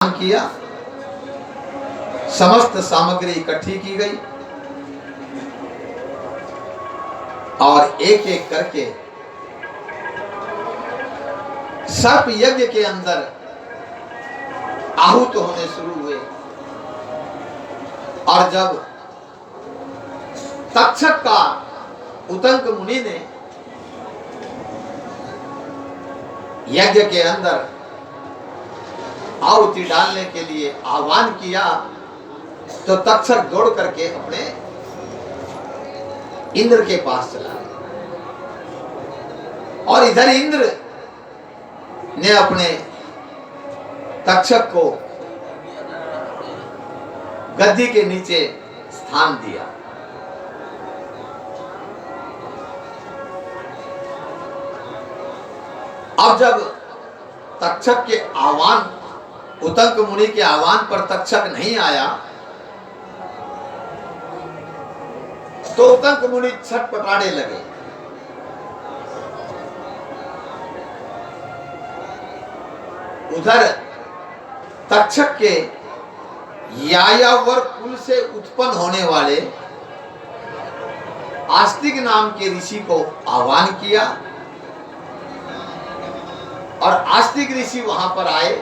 किया, समस्त सामग्री इकट्ठी की गई और एक एक करके सर्प यज्ञ के अंदर आहूत होने शुरू हुए। और जब तक्षक का उतंक मुनि ने यज्ञ के अंदर आहुति डालने के लिए आह्वान किया तो तक्षक दौड़ करके अपने इंद्र के पास चला और इधर इंद्र ने अपने तक्षक को गद्दी के नीचे स्थान दिया। अब जब तक्षक के आह्वान उतंक मुनि के आह्वान पर तक्षक नहीं आया तो उतंक मुनि छटपटाने लगे। उधर तक्षक के यायावर कुल से उत्पन्न होने वाले आस्तिक नाम के ऋषि को आह्वान किया और आस्तिक ऋषि वहां पर आए।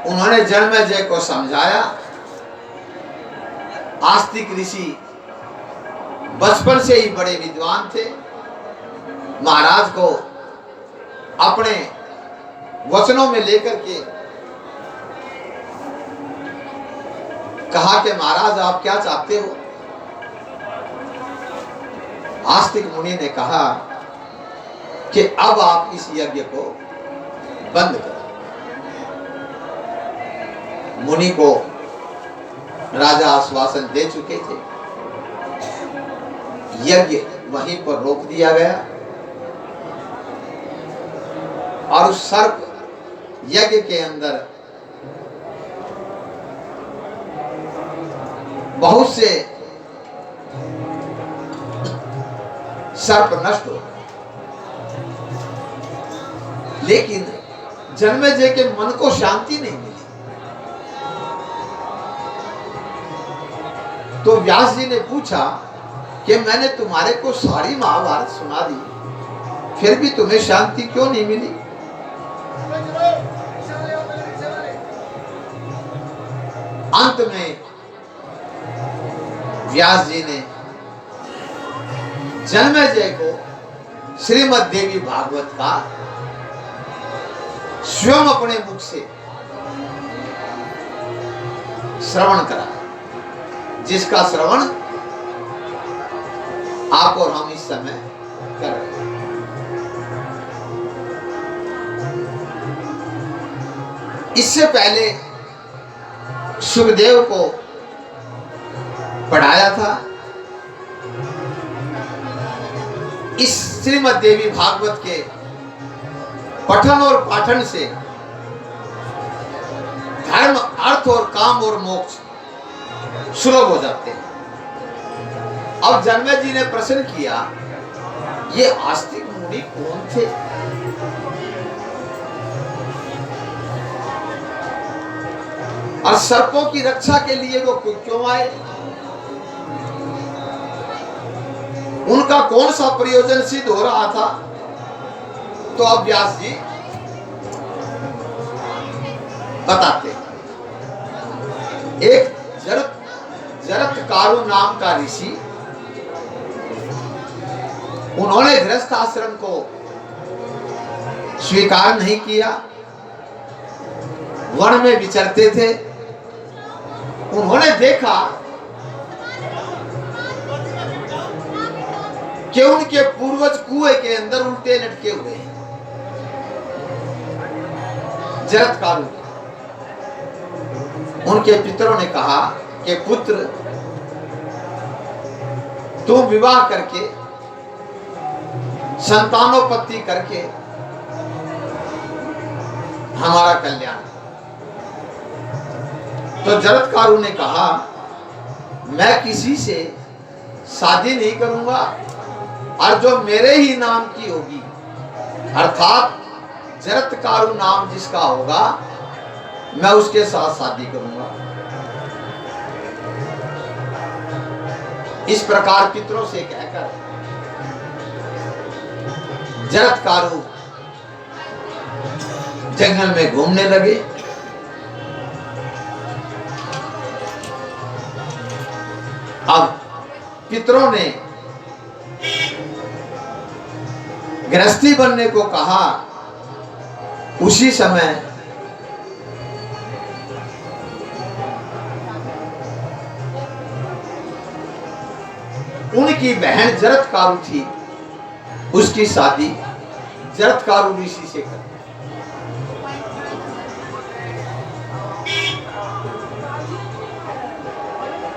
उन्होंने जन्मेजय को समझाया। आस्तिक ऋषि बचपन से ही बड़े विद्वान थे। महाराज को अपने वचनों में लेकर के कहा कि महाराज आप क्या चाहते हो। आस्तिक मुनि ने कहा कि अब आप इस यज्ञ को बंद करो। मुनि को राजा आश्वासन दे चुके थे। यज्ञ वहीं पर रोक दिया गया और उस सर्प यज्ञ के अंदर बहुत से सर्प नष्ट हो, लेकिन जन्मेजय के मन को शांति नहीं मिली। तो व्यास जी ने पूछा कि मैंने तुम्हारे को सारी महाभारत सुना दी, फिर भी तुम्हें शांति क्यों नहीं मिली। अंत में व्यास जी ने जन्मेजय को श्रीमद् देवी भागवत का स्वयं अपने मुख से श्रवण करा, जिसका श्रवण आप और हम इस समय कर रहे हैं। इससे पहले सुखदेव को पढ़ाया था। इस श्रीमद् देवी भागवत के पठन और पाठन से धर्म, अर्थ और काम और मोक्ष सुलभ हो जाते हैं। अब जन्मेजय जी ने प्रश्न किया, ये आस्तिक मुनि कौन थे। और सर्पों की रक्षा के लिए वो क्यों आए, उनका कौन सा प्रयोजन सिद्ध हो रहा था। तो अब व्यास जी बताते हैं। एक जरत्कारु नाम का ऋषि, उन्होंने गृहस्थ आश्रम को स्वीकार नहीं किया, वन में विचरते थे। उन्होंने देखा कि उनके पूर्वज कुएं के अंदर उल्टे लटके हुए हैं। जरत्कारु, उनके पितरों ने कहा कि पुत्र तुम विवाह करके संतानोत्पत्ति करके हमारा कल्याण। तो जरत्कारु ने कहा मैं किसी से शादी नहीं करूंगा और जो मेरे ही नाम की होगी, अर्थात जरत्कारु नाम जिसका होगा मैं उसके साथ शादी करूंगा। इस प्रकार पितरों से कहकर जरत्कारु जंगल में घूमने लगे। अब पितरों ने गृहस्थी बनने को कहा। उसी समय उनकी बहन जरत्कारु थी, उसकी शादी जरत्कारु ऋषि से कर।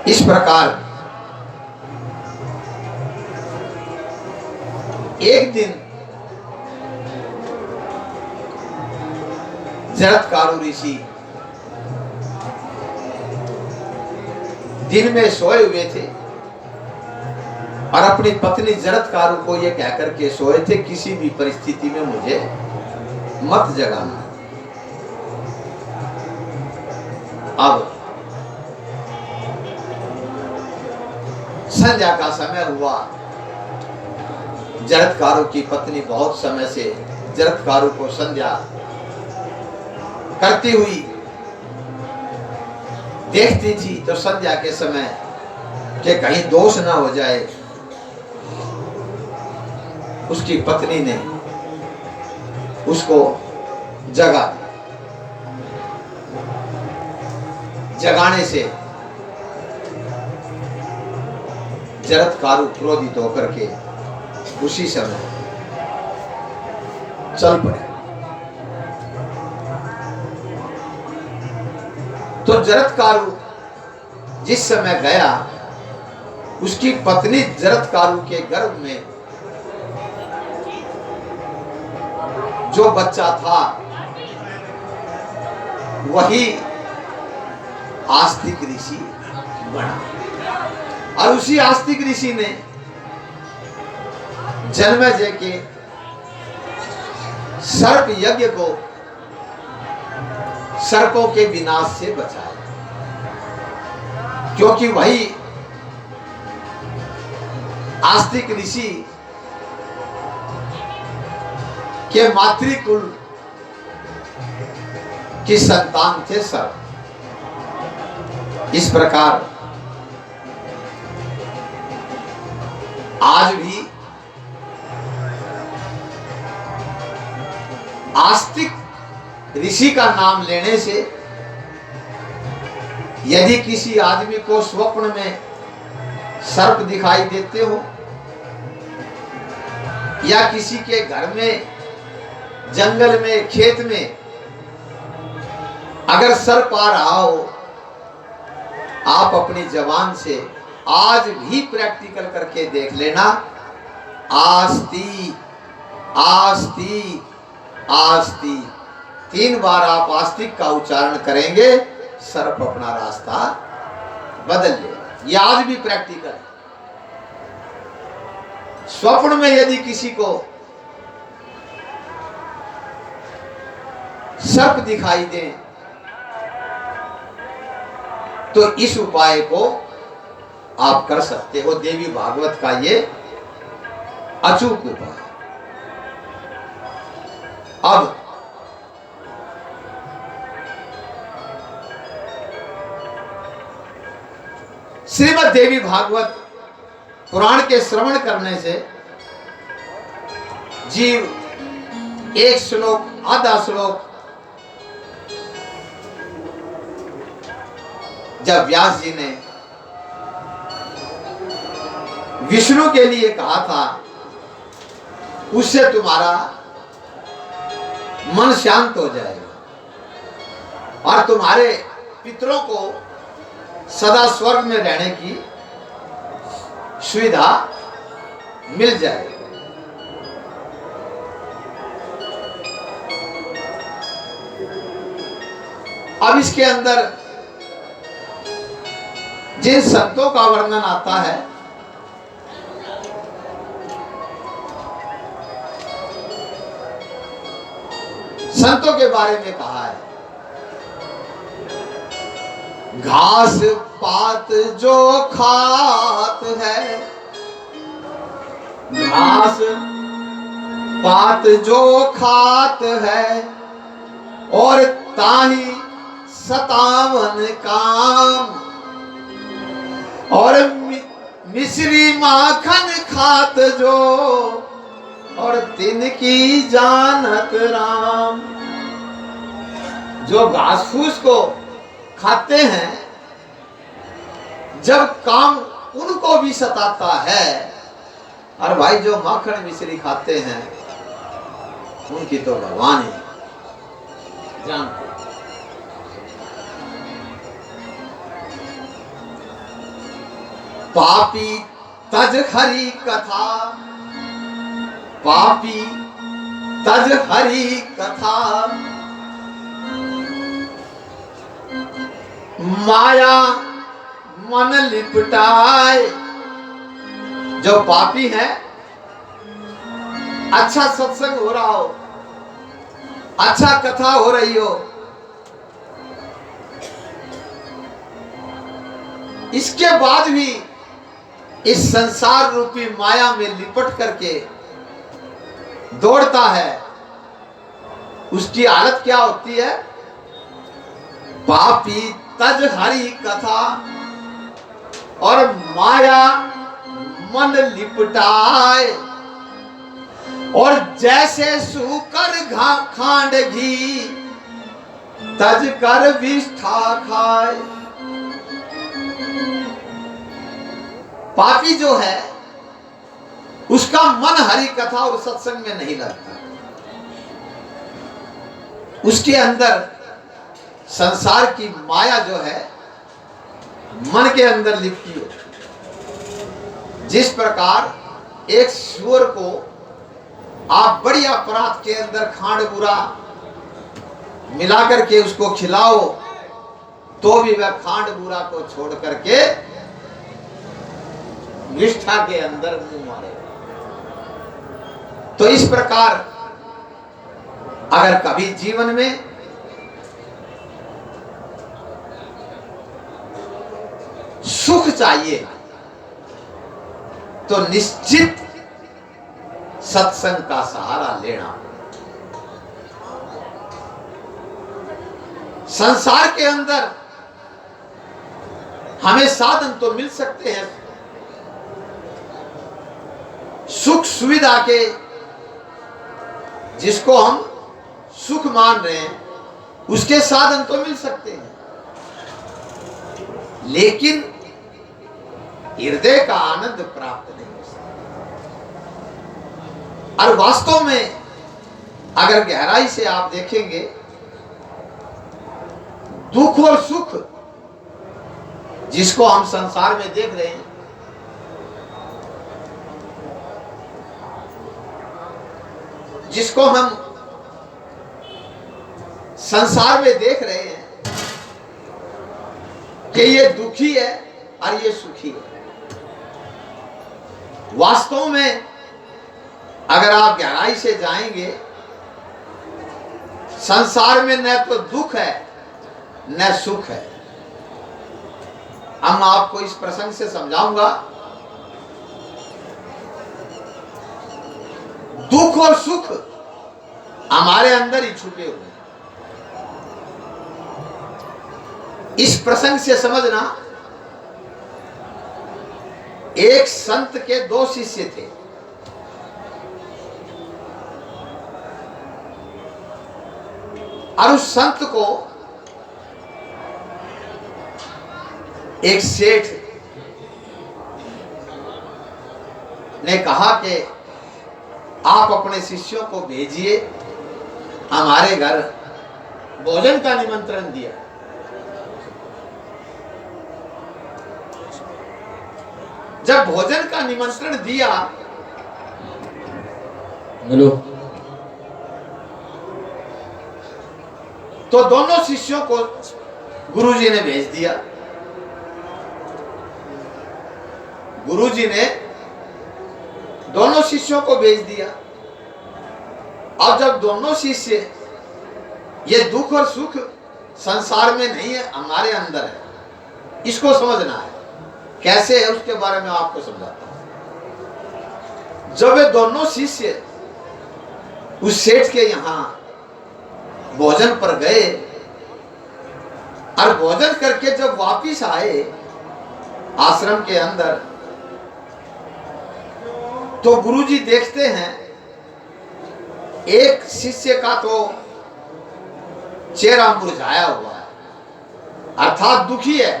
इस प्रकार एक दिन जरत्कारु ऋषि दिन में सोए हुए थे और अपनी पत्नी जरत्कारु को यह कहकर के सोए थे, किसी भी परिस्थिति में मुझे मत जगाना। अब संध्या का समय हुआ। जरत्कारु की पत्नी बहुत समय से जरत्कारु को संध्या करती हुई देखती थी, तो संध्या के समय के कहीं दोष ना हो जाए, उसकी पत्नी ने उसको जगा दिया। जगाने से जरत्कारु क्रोधित होकर के उसी समय चल पड़े। तो जरत्कारु जिस समय गया, उसकी पत्नी जरत्कारु के गर्भ में जो बच्चा था वही आस्तिक ऋषि बना। और उसी आस्तिक ऋषि ने जन्मेजय के सर्प यज्ञ को सर्पों के विनाश से बचाया, क्योंकि वही आस्तिक ऋषि के मातृकुल की संतान थे सर्प। इस प्रकार आज भी आस्तिक ऋषि का नाम लेने से यदि किसी आदमी को स्वप्न में सर्प दिखाई देते हो, या किसी के घर में, जंगल में, खेत में अगर सर्प आ रहा हो, आप अपनी जबान से आज भी प्रैक्टिकल करके देख लेना, आस्ती आस्ती आस्ती। 3 बार आप आस्तिक का उच्चारण करेंगे, सर्प अपना रास्ता बदल लेगा। ये आज भी प्रैक्टिकल है। स्वप्न में यदि किसी को सर्प दिखाई दे तो इस उपाय को आप कर सकते हो। देवी भागवत का ये अचूक उपाय। अब श्रीमद् देवी भागवत पुराण के श्रवण करने से जीव एक श्लोक, आधा श्लोक जब व्यास जी ने विष्णु के लिए कहा था, उससे तुम्हारा मन शांत हो जाएगा और तुम्हारे पितरों को सदा स्वर्ग में रहने की सुविधा मिल जाएगी। अब इसके अंदर जिन संतों का वर्णन आता है, संतों के बारे में कहा है घास पात जो खात है, घास पात जो खात है, और ताही 57 काम, और मिश्री माखन खात जो, और तिनकी जानत राम। जो घास फूस को खाते हैं, जब काम उनको भी सताता है, और भाई जो माखन मिश्री खाते हैं उनकी तो भगवान ही जानते। पापी तज हरि कथा, पापी तज हरि कथा, माया मन लिपटाए। जो पापी है, अच्छा सत्संग हो रहा हो, अच्छा कथा हो रही हो, इसके बाद भी इस संसार रूपी माया में लिपट करके दौड़ता है, उसकी हालत क्या होती है? पापी तज हरि कथा, और माया मन लिपटाए, और जैसे सूकर खांड घी तज कर विष्ठा खाए। पापी जो है, उसका मन हरि कथा और सत्संग में नहीं लगता, उसके अंदर संसार की माया जो है मन के अंदर लिपटी हो। जिस प्रकार एक सूअर को आप बड़ी अपराध के अंदर खांड बुरा मिला करके उसको खिलाओ, तो भी वह खांड बुरा को छोड़ करके निष्ठा के अंदर मुंह मारे। तो इस प्रकार अगर कभी जीवन में सुख चाहिए तो निश्चित सत्संग का सहारा लेना। संसार के अंदर हमें साधन तो मिल सकते हैं, सुख सुविधा के, जिसको हम सुख मान रहे हैं, उसके साधन तो मिल सकते हैं, लेकिन हृदय का आनंद प्राप्त नहीं हो सकता। और वास्तव में अगर गहराई से आप देखेंगे, दुख और सुख जिसको हम संसार में देख रहे हैं, जिसको हम संसार में देख रहे हैं कि ये दुखी है और ये सुखी है, वास्तव में अगर आप गहराई से जाएंगे, संसार में न तो दुख है न सुख है। अब मैं आपको इस प्रसंग से समझाऊंगा। दुख और सुख हमारे अंदर ही छुपे हुए हैं। इस प्रसंग से समझना, एक संत के 2 शिष्य थे। और उस संत को एक सेठ ने कहा कि आप अपने शिष्यों को भेजिए, हमारे घर भोजन का निमंत्रण दिया। जब भोजन का निमंत्रण दिया, हेलो, तो दोनों शिष्यों को गुरुजी ने भेज दिया। गुरुजी ने दोनों शिष्यों को भेज दिया। अब जब दोनों शिष्य, ये दुख और सुख संसार में नहीं है, हमारे अंदर है, इसको समझना है। कैसे है उसके बारे में आपको समझाता हूं। जब वे दोनों शिष्य उस सेठ के यहां भोजन पर गए और भोजन करके जब वापिस आए आश्रम के अंदर, तो गुरुजी देखते हैं एक शिष्य का तो चेहरा मुरझाया हुआ है, अर्थात दुखी है,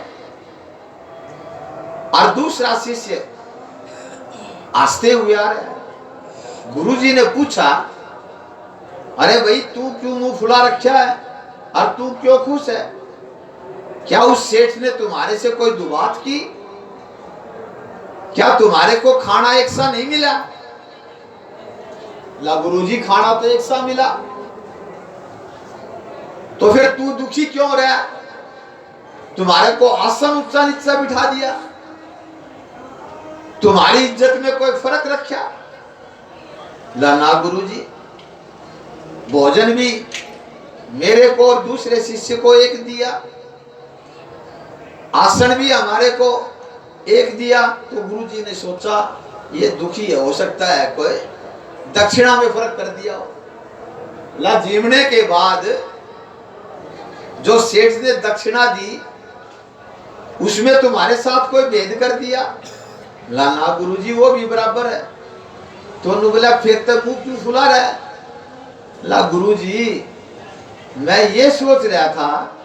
और दूसरा शिष्य हंसते हुए आ रहा है। गुरुजी ने पूछा, अरे भाई तू क्यों मुंह फुला रखा है और तू क्यों खुश है? क्या उस सेठ ने तुम्हारे से कोई दुबात की? क्या तुम्हारे को खाना एक सा नहीं मिला? ला गुरुजी, खाना तो एक सा मिला, तो फिर तू दुखी क्यों रहा? तुम्हारे को आसन ऊंचा नीचा बिठा दिया, तुम्हारी इज्जत में कोई फर्क रखा? ला ना गुरुजी, भोजन भी मेरे को और दूसरे शिष्य को एक दिया, आसन भी हमारे को एक दिया। तो गुरुजी ने सोचा ये दुखी है, हो सकता है कोई दक्षिणा में फर्क कर दिया हो। ला जीवने के बाद जो सेठ ने दक्षिणा दी उसमें तुम्हारे साथ कोई भेद कर दिया? ला ना गुरुजी, वो भी बराबर है। तो बोला फिर तक मुंह क्यों फुला रहा है? ला गुरुजी, मैं ये सोच रहा था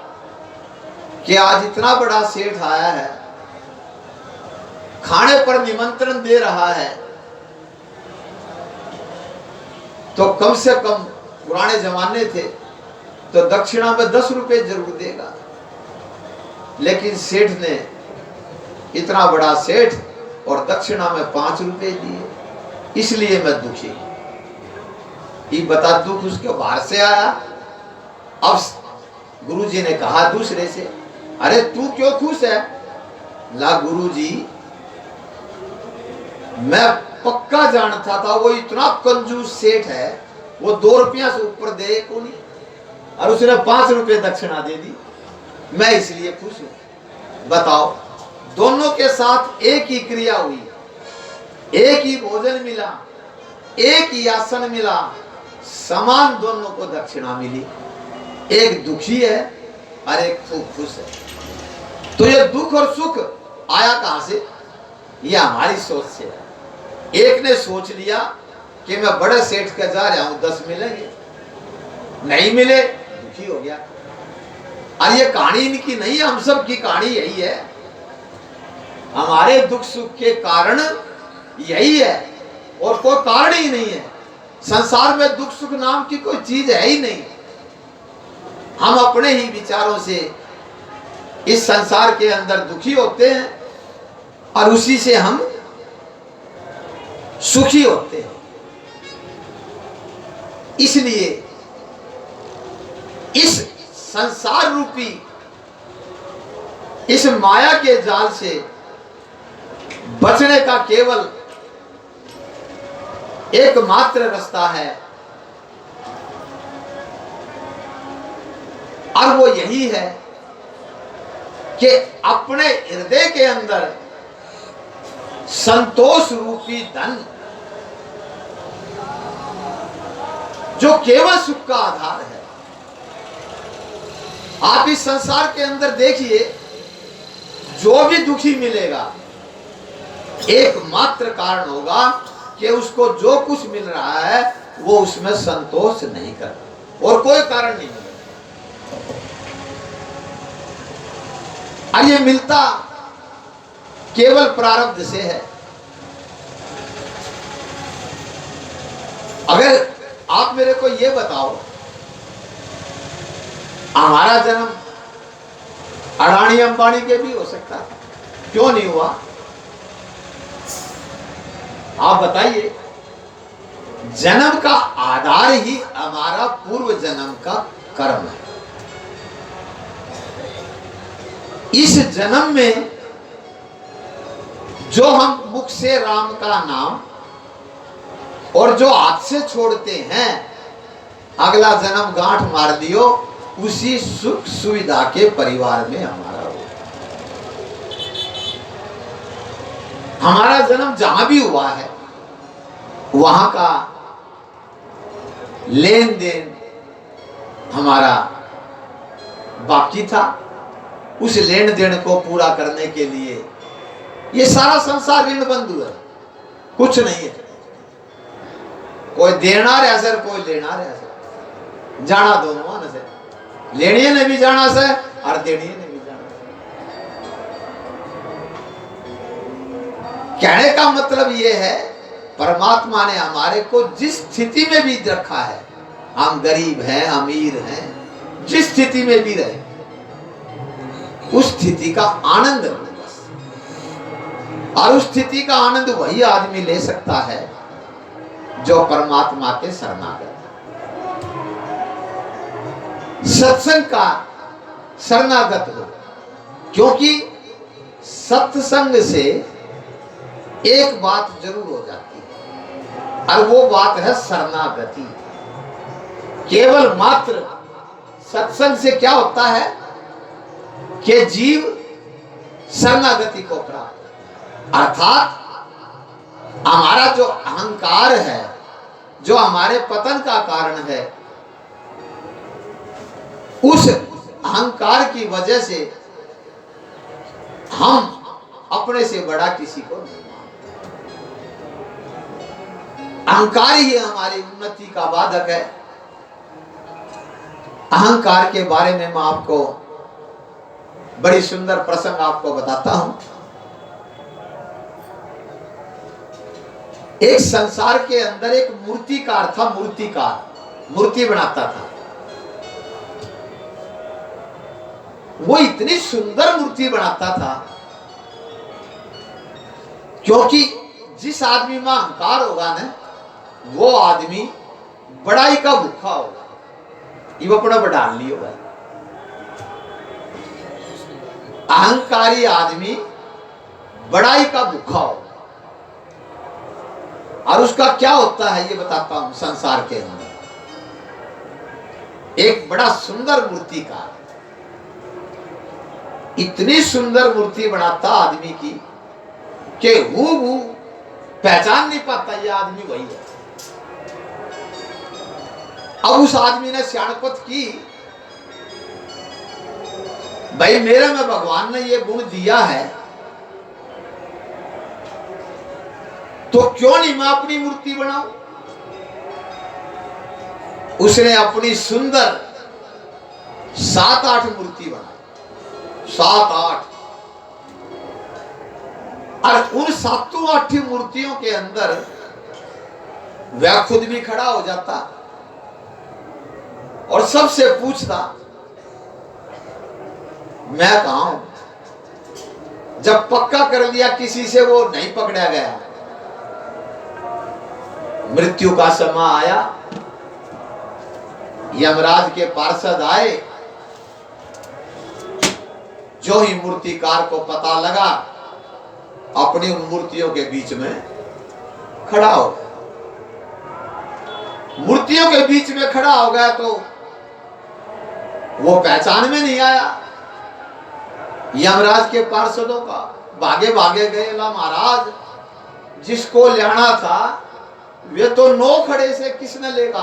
कि आज इतना बड़ा सेठ आया है, खाने पर निमंत्रण दे रहा है, तो कम से कम पुराने जमाने थे तो दक्षिणा में 10 रुपए जरूर देगा, लेकिन सेठ ने, इतना बड़ा सेठ, और दक्षिणा में 5 रुपए दिए, इसलिए मैं दुखी। ये बता, दुख उसके बाहर से आया। अब गुरुजी ने कहा दूसरे से, अरे तू क्यों खुश है? ला गुरुजी, मैं पक्का जानता था वो इतना कंजूस सेठ है, वो 2 रुपया से ऊपर दे को नहीं, और उसने 5 रुपए दक्षिणा दे दी, मैं इसलिए खुश हूं। बताओ, दोनों के साथ एक ही क्रिया हुई, एक ही भोजन मिला, एक ही आसन मिला, समान दोनों को दक्षिणा मिली। एक दुखी है और एक खुश है। तो ये दुख और सुख आया कहां से? ये हमारी सोच से है। एक ने सोच लिया कि मैं बड़े सेठ का जा रहा हूं, 10 मिलेंगे, नहीं मिले दुखी हो गया। और ये कहानी इनकी नहीं है, हम सब की कहानी यही है। हमारे दुख सुख के कारण यही है, और कोई कारण ही नहीं है। संसार में दुख सुख नाम की कोई चीज है ही नहीं। हम अपने ही विचारों से इस संसार के अंदर दुखी होते हैं और उसी से हम सुखी होते हैं। इसलिए इस संसार रूपी इस माया के जाल से बचने का केवल एकमात्र रास्ता है, और वो यही है कि अपने हृदय के अंदर संतोष रूपी धन, जो केवल सुख का आधार है। आप इस संसार के अंदर देखिए, जो भी दुखी मिलेगा एकमात्र कारण होगा कि उसको जो कुछ मिल रहा है वो उसमें संतोष नहीं करता, और कोई कारण नहीं मिलेगा। और ये मिलता केवल प्रारब्ध से है। अगर आप मेरे को ये बताओ, हमारा जन्म अडानी अंबानी के भी हो सकता है, क्यों नहीं हुआ? आप बताइए। जन्म का आधार ही हमारा पूर्व जन्म का कर्म है। इस जन्म में जो हम मुख से राम का नाम और जो हाथ से छोड़ते हैं, अगला जन्म गांठ मार दियो, उसी सुख सुविधा के परिवार में हमारा हो। हमारा जन्म जहां भी हुआ है वहां का लेन देन हमारा बाकी था। उस लेन देन को पूरा करने के लिए ये सारा संसार ऋण बंधु है, कुछ नहीं है। कोई देना रहा सर, कोई लेना रहा सर, जाना दोनों न से, लेने ने भी जाना से और देने ने भी जाना से। कहने का मतलब ये है परमात्मा ने हमारे को जिस स्थिति में भी रखा है, हम गरीब हैं अमीर हैं, जिस स्थिति में भी रहे उस स्थिति का आनंद लो बस। और उस स्थिति का आनंद वही आदमी ले सकता है जो परमात्मा के शरणागत। सत्संग का शरणागत हो, क्योंकि सत्संग से एक बात जरूर हो जाती है और वो बात है शरणागति। केवल मात्र सत्संग से क्या होता है कि जीव शरणागति को प्राप्त, अर्थात हमारा जो अहंकार है, जो हमारे पतन का कारण है, उस अहंकार की वजह से हम अपने से बड़ा किसी को नहीं मानते। अहंकार ही हमारी उन्नति का बाधक है। अहंकार के बारे में मैं आपको बड़ी सुंदर प्रसंग आपको बताता हूं। एक संसार के अंदर एक मूर्तिकार था, मूर्ति बनाता था। वो इतनी सुंदर मूर्ति बनाता था क्योंकि जिस आदमी में अहंकार होगा ना, वो आदमी बड़ाई का भूखा होगा, ये अपना बढ़ान ली होगा। अहंकारी आदमी बड़ाई का भूखा होगा। और उसका क्या होता है ये बताता हूं। संसार के अंदर एक बड़ा सुंदर मूर्तिकार, इतनी सुंदर मूर्ति बनाता आदमी की कि हूबहू पहचान नहीं पाता ये आदमी वही है। अब उस आदमी ने सियाणपत की, भाई मेरे में भगवान ने ये गुण दिया है तो क्यों नहीं मैं अपनी मूर्ति बनाऊं। उसने अपनी सुंदर 7-8 मूर्ति बनाई, 7-8। और उन 7-8 मूर्तियों के अंदर वह खुद भी खड़ा हो जाता और सबसे पूछता मैं कहां हूं। जब पक्का कर लिया किसी से वो नहीं पकड़ा गया, मृत्यु का समय आया, यमराज के पार्षद आए। जो ही मूर्तिकार को पता लगा, अपनी उन मूर्तियों के बीच में खड़ा हो गया। मूर्तियों के बीच में खड़ा हो गया तो वो पहचान में नहीं आया यमराज के पार्षदों का। भागे भागे गए, ला महाराज जिसको लेना था वे तो 9 खड़े से किसने लेगा।